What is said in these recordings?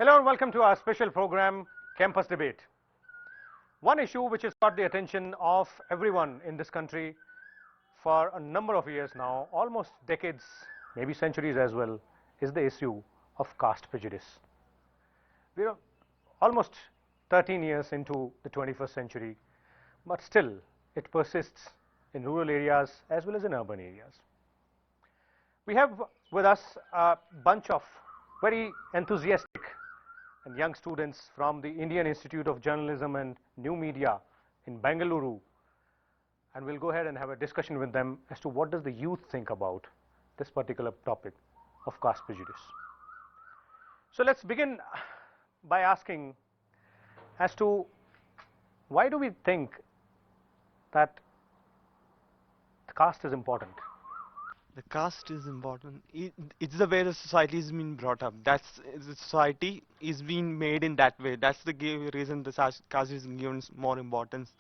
Hello and welcome to our special program, Campus Debate. One issue which has caught the attention of everyone in this country for a number of years now, almost decades, maybe centuries as well, is the issue of caste prejudice. We are almost 13 years into the 21st century, but still it persists in rural areas as well as in urban areas. We have with us a bunch of very enthusiastic and young students from the Indian Institute of Journalism and New Media in Bengaluru, and we'll go ahead and have a discussion with them as to what does the youth think about this particular topic of caste prejudice. So let's begin by asking as to why do we think that caste is important? The caste is important. It's the way the society is being brought up. The society is being made in that way. That's the reason the caste is given more importance.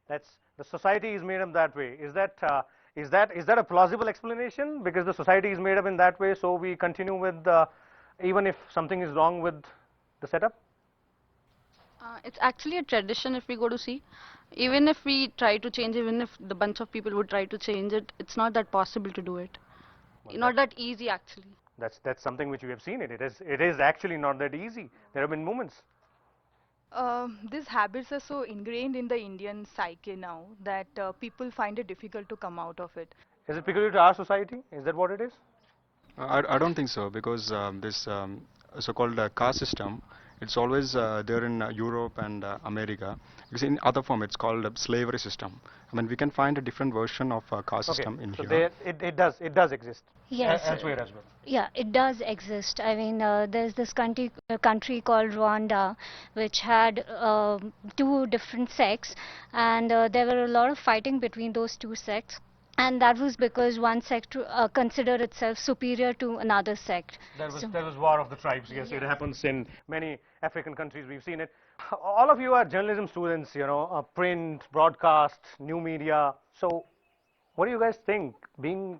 That's the society is made up that way. Is that a plausible explanation? Because the society is made up in that way, so we continue with even if something is wrong with the setup. It's actually a tradition if we go to see. Even if we try to change, even if the bunch of people would try to change it, it's not that possible to do it. Well, not that easy actually. That's something which we have seen. It is actually not that easy. There have been moments. These habits are so ingrained in the Indian psyche now that people find it difficult to come out of it. Is it peculiar to our society? Is that what it is? I don't think so, because this so-called caste system, it's always there in Europe and America. Because in other form, it's called a slavery system. I mean, we can find a different version of caste system in so here. It does exist. Yes. Elsewhere as well. Yeah, it does exist. I mean, there's this country called Rwanda, which had two different sects, and there were a lot of fighting between those two sects. And that was because one sect considered itself superior to another sect. There was war of the tribes. Yes, it happens in many African countries. We've seen it. All of you are journalism students, print, broadcast, new media. So, what do you guys think? Being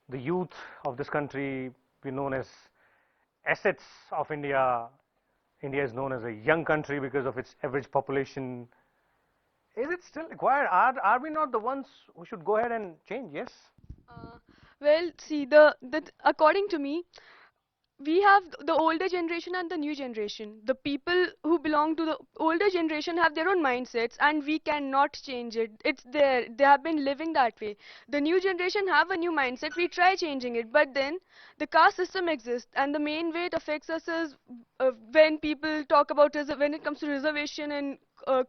the youth of this country, we're known as assets of India. India is known as a young country because of its average population. Is it still required? Are we not the ones who should go ahead and change? Yes. Well, see, according to me, we have the older generation and the new generation. The people who belong to the older generation have their own mindsets, and we cannot change it. It's there. They have been living that way. The new generation have a new mindset. We try changing it, but then the caste system exists, and the main way it affects us is when people talk about when it comes to reservation in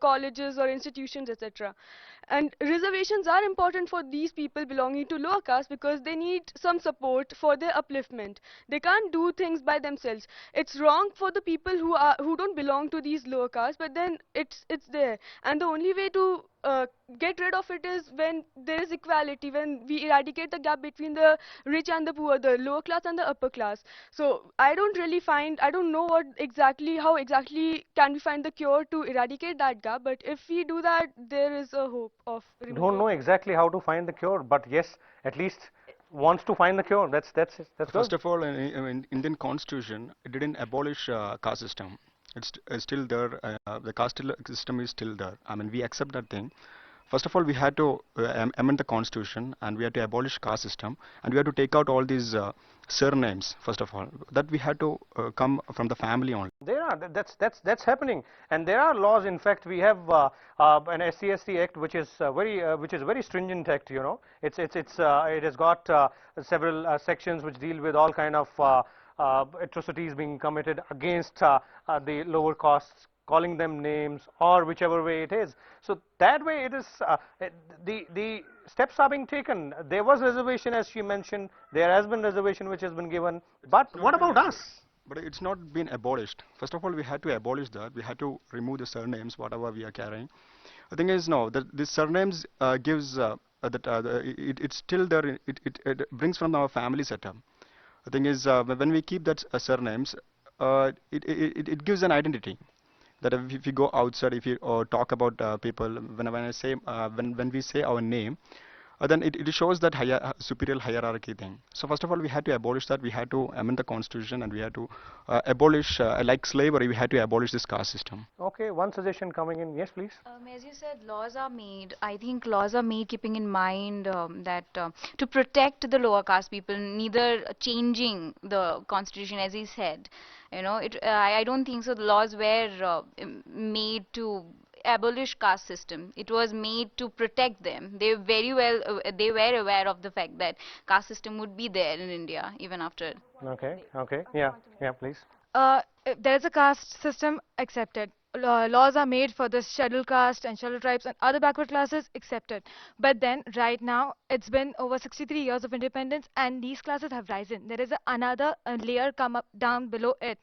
colleges or institutions, etc. And reservations are important for these people belonging to lower caste because they need some support for their upliftment. They can't do things by themselves. It's wrong for the people who don't belong to these lower castes, but then it's there. And the only way to get rid of it is when there is equality, when we eradicate the gap between the rich and the poor, the lower class and the upper class. So I don't know how exactly can we find the cure to eradicate that gap, but if we do that, there is a hope of removing. Don't know exactly how to find the cure, but yes, at least wants to find the cure. That's First good. of all, in Indian Constitution, it didn't abolish caste system. It's still there. The caste system is still there. I mean, we accept that thing. First of all, we had to amend the constitution, and we had to abolish caste system, and we had to take out all these surnames. First of all, that we had to come from the family only. That's happening, and there are laws. In fact, we have an SC/ST Act, which is very stringent act. It has got several sections which deal with all kind of atrocities being committed against the lower castes, calling them names or whichever way it is. So that way it is, the steps are being taken. There was reservation, as she mentioned. There has been reservation which has been given. But what about us? But it's not been abolished. First of all, we had to abolish that. We had to remove the surnames, whatever we are carrying. The thing is, no, the surnames gives it's still there. It brings from our family setup. The thing is, when we keep that surnames, it gives an identity. That if you go outside, if you talk about people, when we say our name, then it shows that superior hierarchy thing. So first of all, we had to abolish that. We had to amend the constitution, and we had to abolish, like slavery, we had to abolish this caste system. Okay, one suggestion coming in. Yes, please. As you said, laws are made. I think laws are made keeping in mind that to protect the lower caste people, neither changing the constitution, as he said. You know, I don't think so. The laws were made to abolish caste system. It was made to protect them. They very well they were aware of the fact that caste system would be there in India even after. Okay, okay, yeah, yeah, please. If there is a caste system, accepted. Laws are made for the scheduled caste and scheduled tribes and other backward classes, accepted. But then, right now, it's been over 63 years of independence, and these classes have risen. There is another layer come up down below it.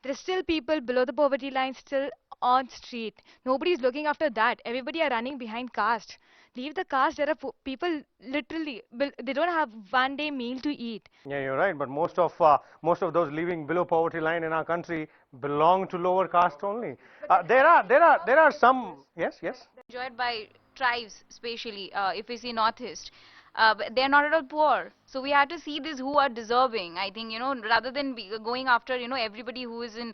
There are still people below the poverty line, still on street. Nobody is looking after that. Everybody are running behind caste. Leave the caste. There are people literally they don't have one day meal to eat. Yeah, you're right. But most of those living below poverty line in our country belong to lower caste only. There are some. Yes, yes. Enjoyed by tribes, especially if we see Northeast. But they're not at all poor. So we have to see this who are deserving. I think, you know, rather than going after, you know, everybody who is in,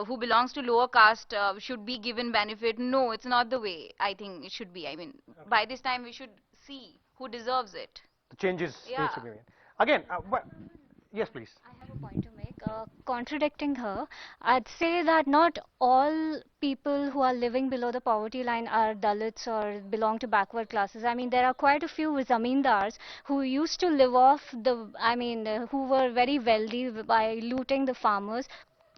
who belongs to lower caste should be given benefit. No, it's not the way I think it should be. I mean, by this time we should see who deserves it. The changes Yeah. needs to be made. Again, yes, please. I have a point to make. Contradicting her, I'd say that not all people who are living below the poverty line are Dalits or belong to backward classes. I mean, there are quite a few zamindars who used to live off who were very wealthy by looting the farmers.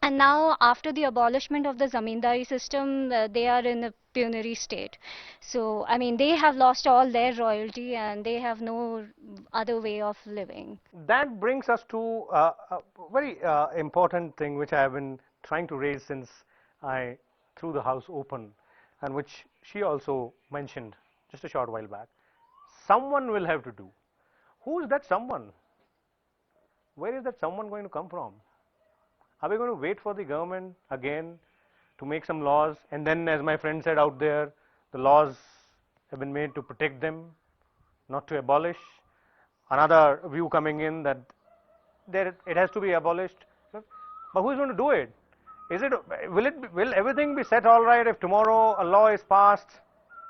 And now, after the abolishment of the zamindari system, they are in a peonary state. So, I mean, they have lost all their royalty and they have no other way of living. That brings us to a very important thing which I have been trying to raise since I threw the house open, and which she also mentioned just a short while back. Someone will have to do. Who is that someone? Where is that someone going to come from? Are we going to wait for the government again to make some laws, and then, as my friend said out there, the laws have been made to protect them, not to abolish? Another view coming in that it has to be abolished. But who is going to do it? Will everything be set all right if tomorrow a law is passed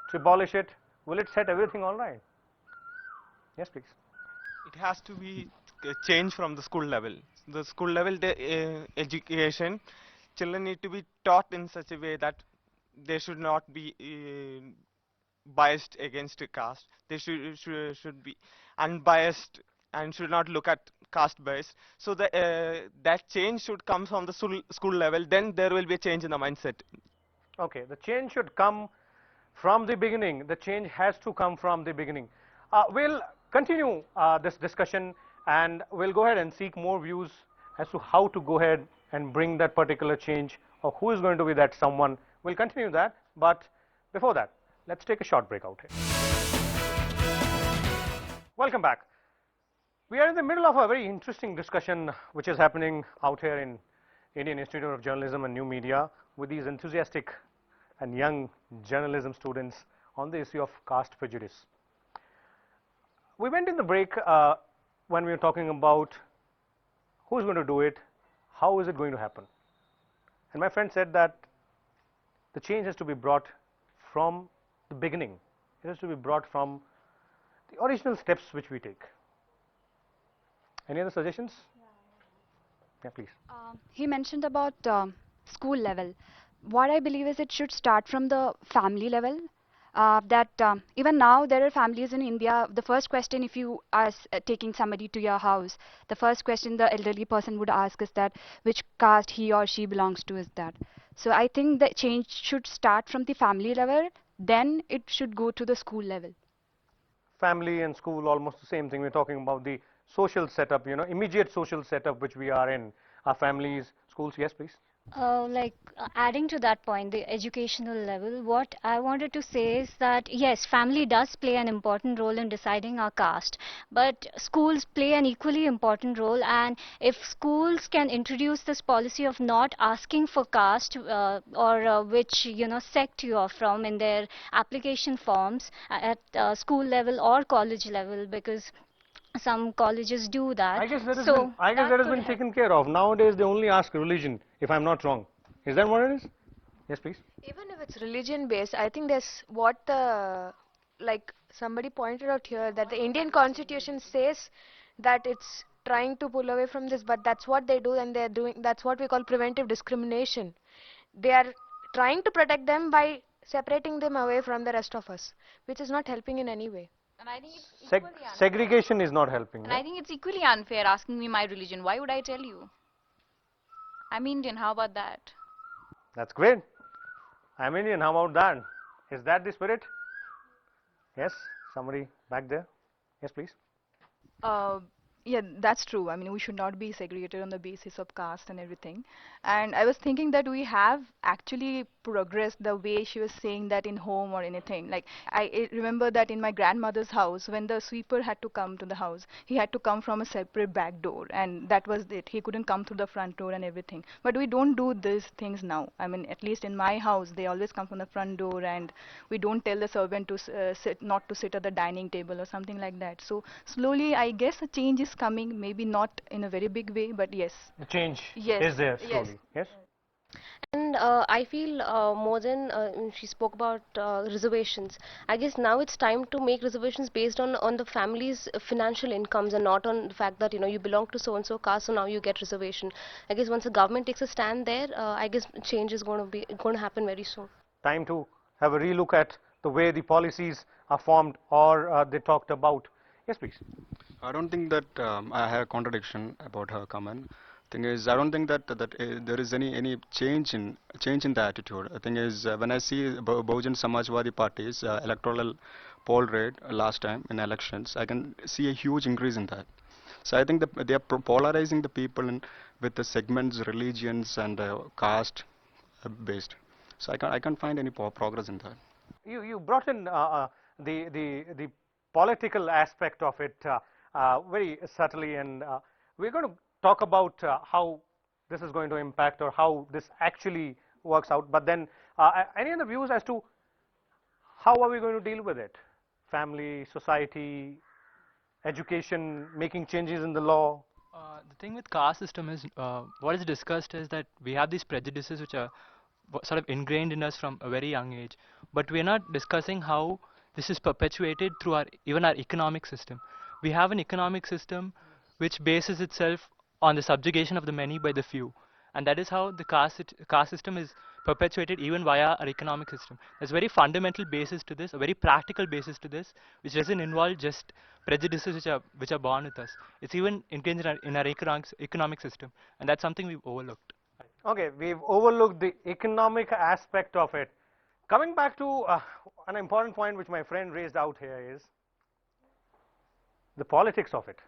to abolish it? Will it set everything all right? Yes, please. It has to be changed from the school level. The school level education, children need to be taught in such a way that they should not be biased against a caste. They should be unbiased and should not look at caste bias. So that change should come from the school level. Then there will be a change in the mindset. Okay, the change should come from the beginning. The change has to come from the beginning. We'll continue this discussion, and we'll go ahead and seek more views as to how to go ahead and bring that particular change, or who is going to be that someone. We'll continue that, but before that, let's take a short break out here. Welcome back. We are in the middle of a very interesting discussion which is happening out here in Indian Institute of Journalism and New Media with these enthusiastic and young journalism students on the issue of caste prejudice. We went in the break when we were talking about who is going to do it, how is it going to happen. And my friend said that the change has to be brought from the beginning. It has to be brought from the original steps which we take. Any other suggestions? Yeah, please. He mentioned about school level. What I believe is it should start from the family level. Even now there are families in India, the first question, if you are taking somebody to your house, the first question the elderly person would ask is that which caste he or she belongs to is that. So I think the change should start from the family level, then it should go to the school level. Family and school, almost the same thing. We're talking about the social setup, immediate social setup which we are in, our families, schools. Yes, please. Adding to that point, the educational level, what I wanted to say is that yes, family does play an important role in deciding our caste, but schools play an equally important role. And if schools can introduce this policy of not asking for caste or which sect you are from in their application forms at school level or college level, because some colleges do that. I guess that has been taken care of. Nowadays, they only ask religion, if I'm not wrong. Is that what it is? Yes, please. Even if it's religion based, I think there's what the, like somebody pointed out here, that the Indian constitution says that it's trying to pull away from this, but that's what they do, and they're doing, that's what we call preventive discrimination. They are trying to protect them by separating them away from the rest of us, which is not helping in any way. And I think it's equally unfair. Segregation is not helping. And I think it's equally unfair asking me my religion. Why would I tell you? I'm Indian. How about that? That's great. I'm Indian. How about that? Is that the spirit? Yes. Somebody back there. Yes, please. Yeah, that's true. I mean, we should not be segregated on the basis of caste and everything. And I was thinking that we have actually progressed the way she was saying that in home or anything. Like, I remember that in my grandmother's house, when the sweeper had to come to the house, he had to come from a separate back door, and that was it. He couldn't come through the front door and everything. But we don't do these things now. I mean, at least in my house, they always come from the front door, and we don't tell the servant to not to sit at the dining table or something like that. So slowly, I guess a change is coming, maybe not in a very big way, but yes. The change Yes, is there yes. slowly. Yes. And I feel more than she spoke about reservations. I guess now it's time to make reservations based on the family's financial incomes and not on the fact that you belong to so and so caste, so now you get reservation. I guess once the government takes a stand there, I guess change is going to happen very soon. Time to have a relook at the way the policies are formed or they talked about. Yes, please. I don't think that I have a contradiction about her comment. Thing is, I don't think that there is any change in the attitude. The thing is, when I see Bahujan Samajwadi Party's electoral poll rate last time in elections, I can see a huge increase in that. So I think that they are polarizing the people with the segments, religions, and caste based. So I can't find any progress in that. You brought in the political aspect of it very subtly, and we're going to talk about how this is going to impact or how this actually works out. But then, any other views as to how are we going to deal with it? Family, society, education, making changes in the law? The thing with caste system is, what is discussed is that we have these prejudices which are sort of ingrained in us from a very young age, but we are not discussing how this is perpetuated through even our economic system. We have an economic system which bases itself on the subjugation of the many by the few, and that is how the caste system is perpetuated even via our economic system. There's a very fundamental basis to this, a very practical basis to this, which doesn't involve just prejudices which are born with us. It's even ingrained in our economic system, and that's something we've overlooked. Okay, we've overlooked the economic aspect of it. Coming back to an important point which my friend raised out here is the politics of it.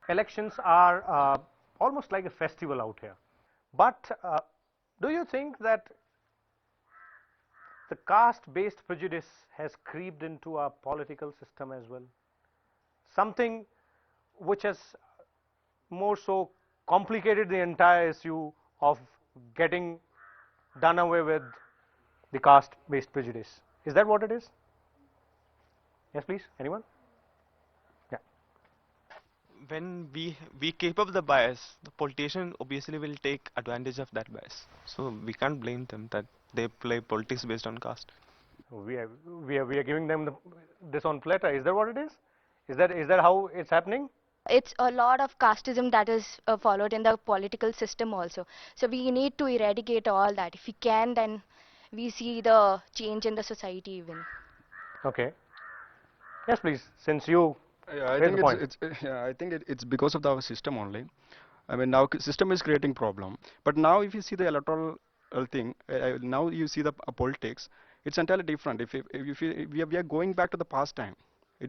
Elections are almost like a festival out here. But do you think that the caste-based prejudice has creeped into our political system as well? Something which has more so complicated the entire issue of getting done away with the caste-based prejudice. Is that what it is? Yes, please. Anyone? Yeah. When we keep up the bias, the politician obviously will take advantage of that bias. So we can't blame them that they play politics based on caste. We are giving them this on platter. Is that what it is? Is that how it's happening? It's a lot of casteism that is followed in the political system also. So we need to eradicate all that. If we can, then we see the change in the society even. Okay. Yes, please. Since you I think it's because of our system only. I mean, now system is creating problem. But now if you see the electoral thing, now you see the politics, it's entirely different. If we are going back to the past time,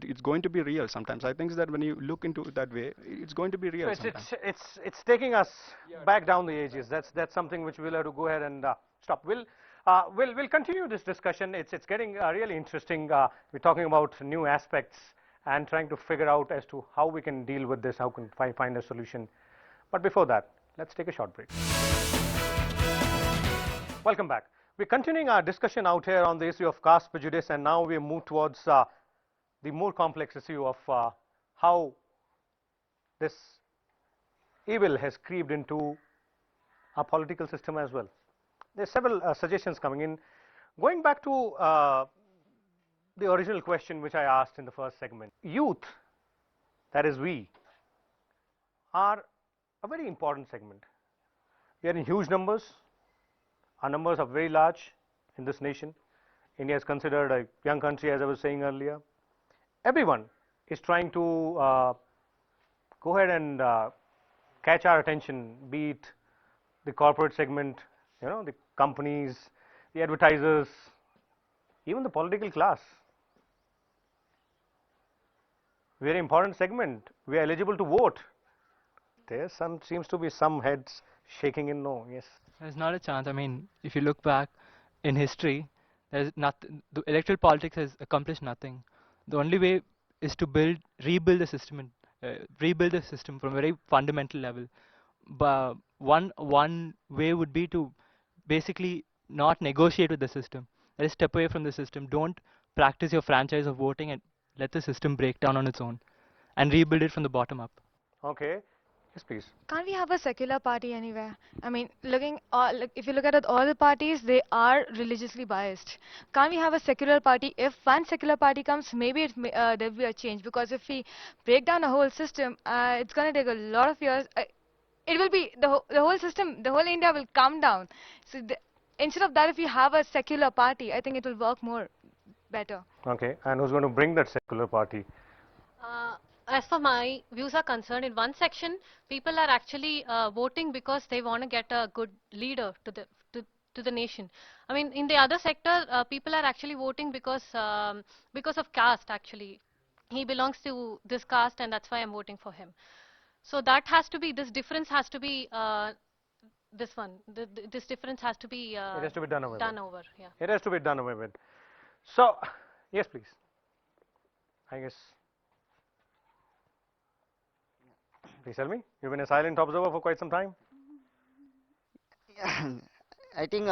it's going to be real sometimes. I think that when you look into it that way, it's going to be real So sometimes. it's taking us back down the ages. That's something which we'll have to go ahead and stop. We'll continue this discussion. It's getting really interesting. We're talking about new aspects and trying to figure out as to how we can deal with this, how can find a solution. But before that, let's take a short break. Welcome back. We're continuing our discussion out here on the issue of caste prejudice, and now we move towards the more complex issue of how this evil has creeped into our political system as well. There are several suggestions coming in. Going back to the original question which I asked in the first segment, youth, that is we, are a very important segment. We are in huge numbers. Our numbers are very large in this nation. India is considered a young country, as I was saying earlier. Everyone is trying to go ahead and catch our attention, be it the corporate segment, the companies, the advertisers, even the political class. Very important segment. We are eligible to vote. There seems to be some heads shaking in no. Yes. There's not a chance. I mean, if you look back in history, there's nothing. The electoral politics has accomplished nothing. The only way is to rebuild the system, from a very fundamental level. But one way would be to basically not negotiate with the system. That is, step away from the system. Don't practice your franchise of voting and let the system break down on its own, and rebuild it from the bottom up. Okay. Yes, please. Can't we have a secular party anywhere? I mean, if you look at it, all the parties, they are religiously biased. Can't we have a secular party? If one secular party comes, maybe there will be a change. Because if we break down the whole system, it's going to take a lot of years. It will be the whole system, the whole India will come down. So instead of that, if you have a secular party, I think it will work better. Okay. And who's going to bring that secular party? As for my views are concerned, in one section, people are actually voting because they want to get a good leader to the nation. I mean, in the other sector, people are actually voting because of caste. Actually, he belongs to this caste, and that's why I'm voting for him. So that has to be. This difference has to be. This one. This difference has to be. It has to be done away. Yeah. It has to be done away with. So, yes, please. I guess. Please tell me. You've been a silent observer for quite some time. I think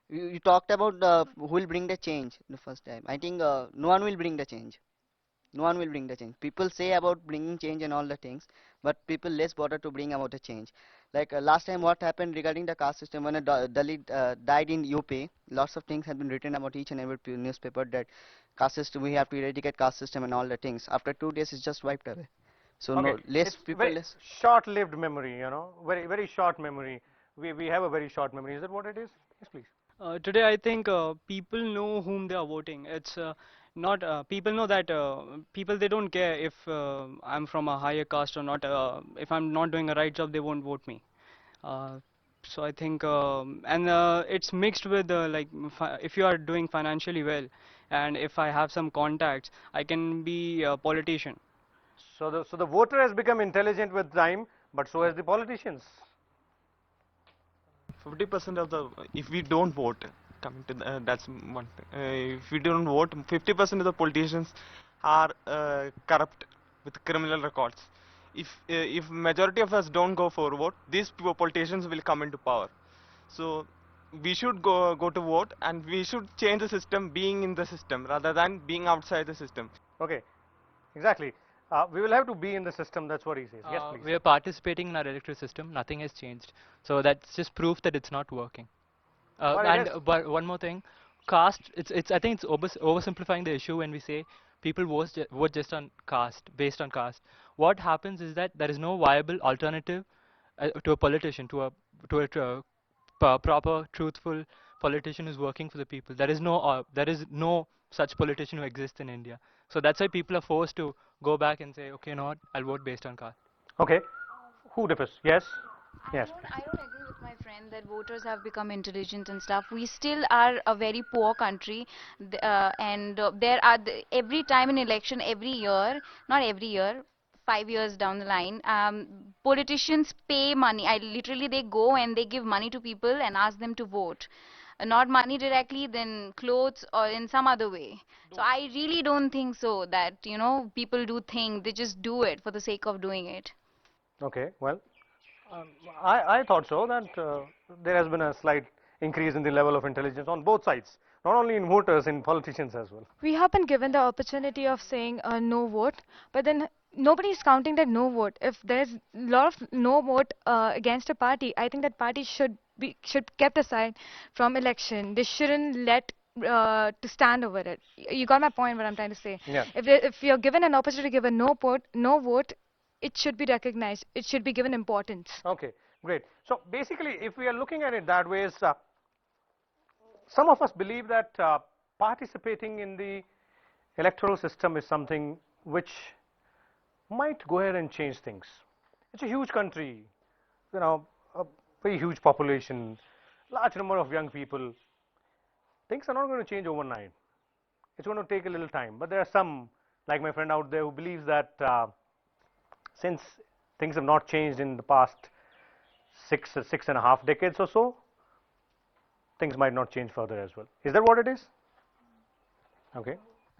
you talked about who will bring the change the first time. I think no one will bring the change. No one will bring the change. People say about bringing change and all the things, but people less bother to bring about a change. Like last time, what happened regarding the caste system when a Dalit died in UP, lots of things have been written about each and every newspaper that caste system, we have to eradicate caste system and all the things. After 2 days, it's just wiped away. So okay. no, less people. Very short-lived memory, very short memory. We have a very short memory. Is that what it is? Yes, please. Today, I think people know whom they are voting. It's not people know that people, they don't care if I'm from a higher caste or not. If I'm not doing a right job, they won't vote me. So I think and it's mixed with if you are doing financially well, and if I have some contacts, I can be a politician. So the voter has become intelligent with time, but so has the politicians. 50% of the, if we don't vote, coming to that's one thing. If we don't vote, 50% of the politicians are corrupt with criminal records. If majority of us don't go for vote, these politicians will come into power. So we should go to vote, and we should change the system, being in the system rather than being outside the system. Okay, exactly. We will have to be in the system. That's what he says. Yes, please. We are participating in our electoral system. Nothing has changed. So that's just proof that it's not working. But one more thing, caste. I think it's oversimplifying the issue when we say people vote just on caste, based on caste. What happens is that there is no viable alternative to a politician, to a proper, truthful politician who's working for the people. There is no such politician who exists in India. So that's why people are forced to go back and say, okay, I'll vote based on caste. Okay. Who differs? Yes. Yes. I don't agree with my friend and that voters have become intelligent and stuff, we still are a very poor country. And there are every time in election, every year, not every year, 5 years down the line, politicians pay money. Literally, they go and they give money to people and ask them to vote. Not money directly, then clothes or in some other way. So I really don't think so that, people do think, they just do it for the sake of doing it. Okay, well, I thought so that there has been a slight increase in the level of intelligence on both sides, not only in voters, in politicians as well. We have been given the opportunity of saying no vote, but then nobody is counting that no vote. If there's a lot of no vote against a party, I think that party should kept aside from election. They shouldn't let to stand over it. You got my point. What I'm trying to say. Yeah. If you're given an opportunity to give a no vote, it should be recognized. It should be given importance. Okay, great. So basically, if we are looking at it that way, is some of us believe that participating in the electoral system is something which might go ahead and change things. It's a huge country, a very huge population, large number of young people. Things are not going to change overnight. It's going to take a little time. But there are some, like my friend out there, who believes that since things have not changed in the past six and a half decades or so, things might not change further as well. Is that what it is? Okay.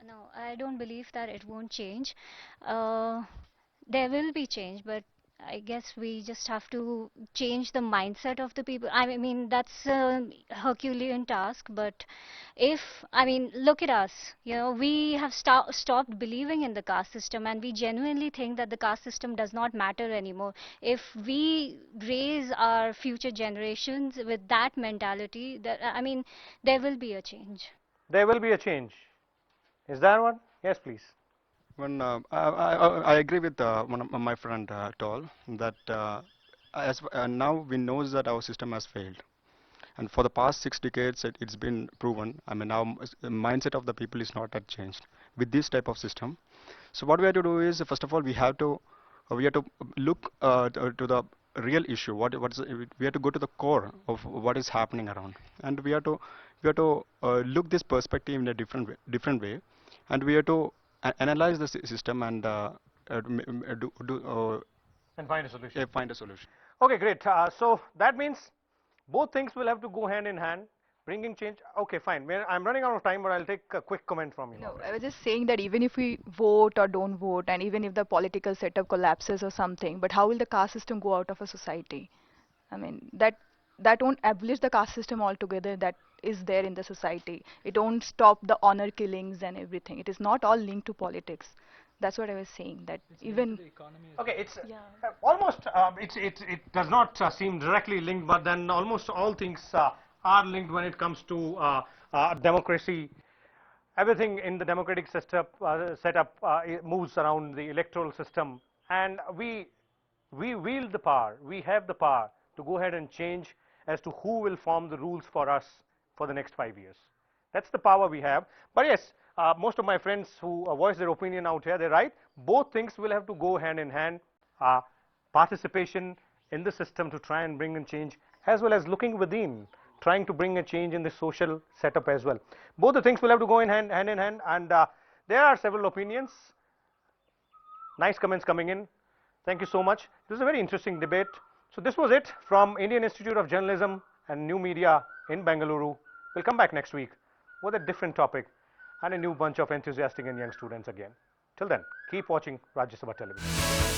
No, I don't believe that it won't change. There will be change, but I guess we just have to change the mindset of the people. I mean, that's a Herculean task, but look at us. We have stopped believing in the caste system, and we genuinely think that the caste system does not matter anymore. If we raise our future generations with that mentality, there will be a change. There will be a change. Is that one? Yes, please. When I agree with one of my friend told that now we know that our system has failed, and for the past 6 decades it's been proven. Now the mindset of the people is not that changed with this type of system. So what we have to do is, first of all, we have to look to the real issue. We have to go to the core of what is happening around, and we have to look this perspective in a different way, and we have to analyze the system and and find a solution. Find a solution. Okay, great. So that means both things will have to go hand in hand, bringing change. Okay, fine. I'm running out of time, but I'll take a quick comment from you. No, I was just saying that even if we vote or don't vote, and even if the political setup collapses or something, but how will the caste system go out of a society? That won't abolish the caste system altogether. That is there in the society. It won't stop the honor killings and everything. It is not all linked to politics. That's what I was saying. That it's even okay, it's almost it does not seem directly linked, but then almost all things are linked when it comes to democracy. Everything in the democratic setup moves around the electoral system, and we wield the power. We have the power to go ahead and change as to who will form the rules for us for the next 5 years. That's the power we have. But yes, most of my friends who voice their opinion out here, they're right. Both things will have to go hand in hand. Participation in the system to try and bring in change, as well as looking within, trying to bring a change in the social setup as well. Both the things will have to go in hand in hand, and there are several opinions. Nice comments coming in. Thank you so much. This is a very interesting debate. So this was it from Indian Institute of Journalism and New Media in Bengaluru. We'll come back next week with a different topic and a new bunch of enthusiastic and young students again. Till then, keep watching Rajya Sabha Television.